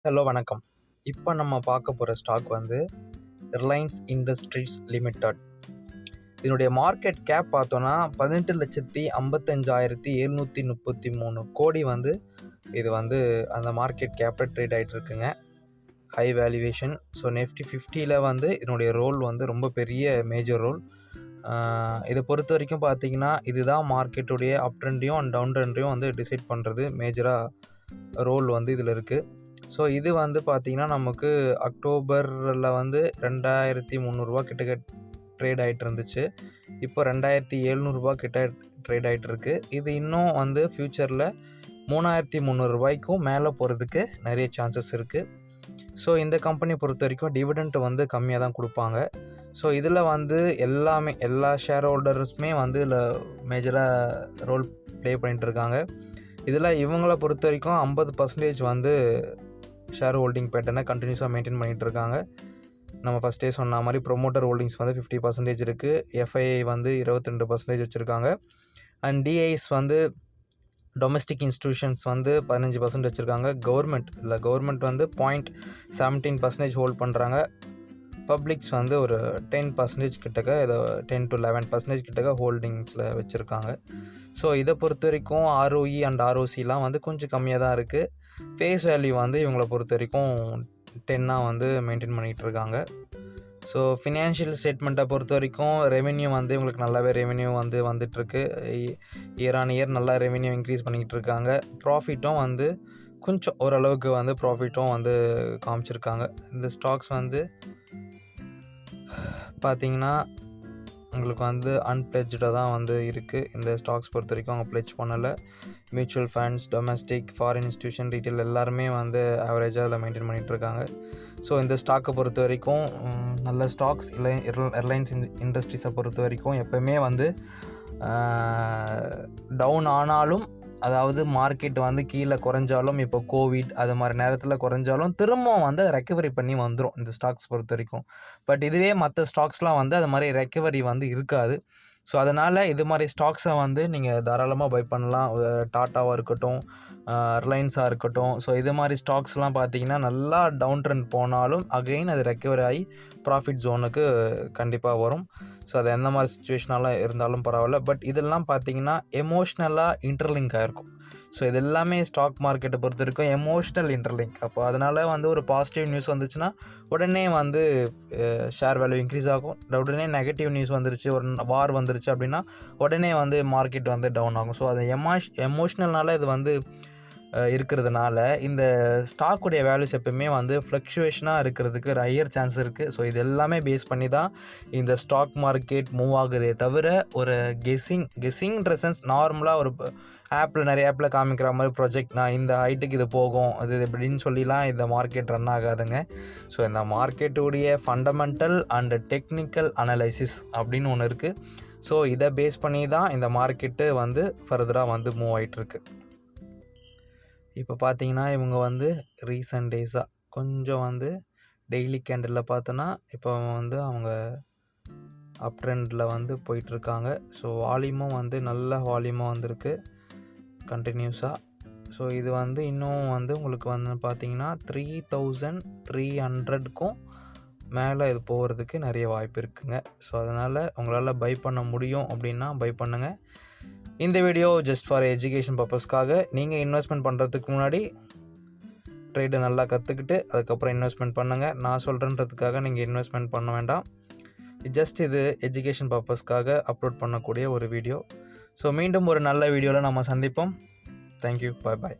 Hello வணக்கம். இப்போ நம்ம பார்க்க போகிற ஸ்டாக் வந்து ரிலையன்ஸ் இண்டஸ்ட்ரீஸ் லிமிடெட். இதனுடைய மார்க்கெட் கேப் பார்த்தோன்னா 18,55,733 கோடி வந்து இது வந்து அந்த மார்க்கெட் கேப்பில் ட்ரேட் ஆகிட்டு இருக்குங்க. High valuation. ஸோ நிஃப்டி 50ல் வந்து இதனுடைய ரோல் வந்து ரொம்ப பெரிய மேஜர் ரோல். இதை பொறுத்த வரைக்கும் பார்த்தீங்கன்னா இதுதான் மார்க்கெட்டுடைய அப் ட்ரெண்டையும் அண்ட் டவுன் ட்ரெண்டையும் வந்து டிசைட் பண்ணுறது மேஜராக ரோல் வந்து இதில் இருக்குது. ஸோ இது வந்து பார்த்திங்கன்னா நமக்கு அக்டோபரில் வந்து 2,300 கிட்ட ட்ரேட் ஆகிட்டு இருந்துச்சு. இப்போ 2,700 கிட்ட ட்ரேட் ஆகிட்டு இருக்கு. இது இன்னும் வந்து ஃப்யூச்சரில் 3,300 மேலே போகிறதுக்கு நிறைய சான்சஸ் இருக்குது. ஸோ இந்த கம்பெனியை பொறுத்த வரைக்கும் டிவிடெண்ட் வந்து கம்மியாக தான் கொடுப்பாங்க. ஸோ இதில் வந்து எல்லா ஷேர் ஹோல்டர்ஸுமே வந்து இதில் மேஜராக ரோல் ப்ளே பண்ணிகிட்டு இருக்காங்க. இதில் இவங்களை பொறுத்த வரைக்கும் 50% வந்து ஷேர் ஹோல்டிங் பேட்டர்னை கண்டினியூஸாக மெயின்டைன் பண்ணிகிட்டு இருக்காங்க. நம்ம ஃபஸ்ட்டே சொன்ன மாதிரி ப்ரொமோட்டர் ஹோல்டிங்ஸ் வந்து 50% இருக்குது. எஃப்ஐஐ வந்து 22% வச்சுருக்காங்க. அண்ட் டிஐஸ் வந்து டொமஸ்டிக் இன்ஸ்டிடியூஷன்ஸ் வந்து 15% வச்சுருக்காங்க. கவர்மெண்ட் வந்து 0.17% ஹோல்ட் பண்ணுறாங்க. பப்ளிக்ஸ் வந்து ஒரு 10% கிட்டக்க ஏதோ 10 to 11% கிட்டக்க ஹோல்டிங்ஸில் வச்சுருக்காங்க. ஸோ இதை பொறுத்த வரைக்கும் ROE அண்ட் ROCலாம் வந்து கொஞ்சம் கம்மியாக தான் இருக்குது. ஃபேஸ் வேல்யூ வந்து இவங்களை பொறுத்த வரைக்கும் 10 வந்து மெயின்டைன் பண்ணிகிட்டு இருக்காங்க. ஸோ ஃபினான்ஷியல் ஸ்டேட்மெண்ட்டை பொறுத்த வரைக்கும் ரெவென்யூ வந்து இவங்களுக்கு நல்லாவே ரெவென்யூ வந்து வந்துட்டுருக்கு. இயர் ஆன் இயர் நல்லா ரெவென்யூ இன்க்ரீஸ் பண்ணிக்கிட்டு இருக்காங்க. ப்ராஃபிட்டும் வந்து கொஞ்சம் ஓரளவுக்கு வந்து ப்ராஃபிட்டும் வந்து காமிச்சிருக்காங்க. இந்த ஸ்டாக்ஸ் வந்து பார்த்திங்கன்னா உங்களுக்கு வந்து அன்பிளெஜ்டாக தான் வந்து இருக்குது. இந்த ஸ்டாக்ஸ் பொறுத்த வரைக்கும் அவங்க பிளெஜ் பண்ணலை. Mutual funds, domestic, foreign institution, retail எல்லாருமே வந்து ஆவரேஜாக அதில் மெயின்டைன் பண்ணிகிட்டு இருக்காங்க. ஸோ இந்த ஸ்டாக்கை பொறுத்த வரைக்கும் நல்ல ஸ்டாக்ஸ் ரிலையன்ஸ் இண்டஸ்ட்ரீஸை பொறுத்த வரைக்கும் எப்போவுமே வந்து டவுன் ஆனாலும், அதாவது மார்க்கெட் வந்து கீழே குறைஞ்சாலும், இப்போ கோவிட் அது மாதிரி நேரத்தில் குறைஞ்சாலும் திரும்பவும் வந்து ரெக்கவரி பண்ணி வந்துடும் இந்த ஸ்டாக்ஸ் பொறுத்த வரைக்கும். பட் இதுவே மற்ற ஸ்டாக்ஸ்லாம் வந்து அது மாதிரி ரெக்கவரி வந்து இருக்காது. ஸோ அதனால் இது மாதிரி ஸ்டாக்ஸை வந்து நீங்கள் தாராளமாக பை பண்ணலாம். டாட்டாவாக இருக்கட்டும், ரிலையன்ஸாக இருக்கட்டும். ஸோ இது மாதிரி ஸ்டாக்ஸ்லாம் பார்த்தீங்கன்னா நல்லா டவுன் ட்ரெண்ட் போனாலும் அகெயின் அது ரெக்கவரி ஆகி ப்ராஃபிட் ஜோனுக்கு கண்டிப்பாக வரும். ஸோ அது எந்த மாதிரி சுச்சுவேஷனாலாம் இருந்தாலும் பரவாயில்ல. பட் இதெல்லாம் பார்த்தீங்கன்னா எமோஷ்னலாக இன்டர்லிங்க் ஆகிருக்கும். ஸோ இது எல்லாமே ஸ்டாக் மார்க்கெட்டை பொறுத்த வரைக்கும் எமோஷ்னல் இன்டர்லிங்க். அப்போ அதனால் வந்து ஒரு பாசிட்டிவ் நியூஸ் வந்துச்சுன்னா உடனே வந்து ஷேர் வேல்யூ இன்க்ரீஸ் ஆகும். உடனே நெகட்டிவ் நியூஸ் வந்துருச்சு, ஒரு வார் வந்துருச்சு அப்படின்னா உடனே வந்து மார்க்கெட் வந்து டவுன் ஆகும். ஸோ அது எமோஷ்னல்னால இது வந்து இருக்கிறதுனால இந்த ஸ்டாக்குடைய வேல்யூஸ் எப்பவுமே வந்து ஃப்ளக்சுவேஷனாக இருக்கிறதுக்கு ஹையர் சான்ஸ் இருக்குது. ஸோ இது எல்லாமே பேஸ் பண்ணி தான் இந்த ஸ்டாக் மார்க்கெட் மூவ் ஆகுதே தவிர ஒரு கெஸ்ஸிங்ன்ற சென்ஸ் நார்மலாக ஒரு நிறைய ஆப்பில் காமிக்கிற மாதிரி ப்ரொஜெக்ட் நான் இந்த ஹைட்டுக்கு இது போகும் அது இப்படின்னு சொல்லிலாம் இந்த மார்க்கெட் ரன் ஆகாதுங்க. ஸோ இந்த மார்க்கெட்டுடைய ஃபண்டமெண்டல் அண்ட் டெக்னிக்கல் அனலைசிஸ் அப்படின்னு ஒன்று இருக்குது. ஸோ இதை பேஸ் பண்ணி தான் இந்த மார்க்கெட்டு வந்து ஃபர்தராக வந்து மூவ் ஆகிட்டுருக்கு. இப்போ பார்த்தீங்கன்னா இவங்க வந்து ரீசன்ட் டேஸாக கொஞ்சம் வந்து டெய்லி கேண்டலில் பார்த்தோன்னா இப்போ வந்து அவங்க அப் ட்ரெண்டில் வந்து போயிட்டுருக்காங்க. ஸோ வால்யூமும் வந்து நல்ல வால்யூமாக வந்திருக்கு கண்டினியூஸாக. ஸோ இது வந்து இன்னும் வந்து உங்களுக்கு வந்து பார்த்தீங்கன்னா 3,300க்கும் மேலே இது போகிறதுக்கு நிறைய வாய்ப்பு இருக்குங்க. ஸோ அதனால் உங்களால் பை பண்ண முடியும் அப்படின்னா பை பண்ணுங்கள். இந்த வீடியோ ஜஸ்ட் ஃபார் எஜுகேஷன் பர்பஸ்க்காக. நீங்கள் இன்வெஸ்ட்மெண்ட் பண்ணுறதுக்கு முன்னாடி ட்ரேடை நல்லா கற்றுக்கிட்டு அதுக்கப்புறம் இன்வெஸ்ட்மெண்ட் பண்ணுங்கள். நான் சொல்கிறேன்றதுக்காக நீங்கள் இன்வெஸ்ட்மெண்ட் பண்ண வேண்டாம். ஜஸ்ட் இது எஜுகேஷன் பர்பஸ்க்காக அப்லோட் பண்ணக்கூடிய ஒரு வீடியோ. ஸோ மீண்டும் ஒரு நல்ல வீடியோவில் நம்ம சந்திப்போம். தேங்க்யூ. பாய்.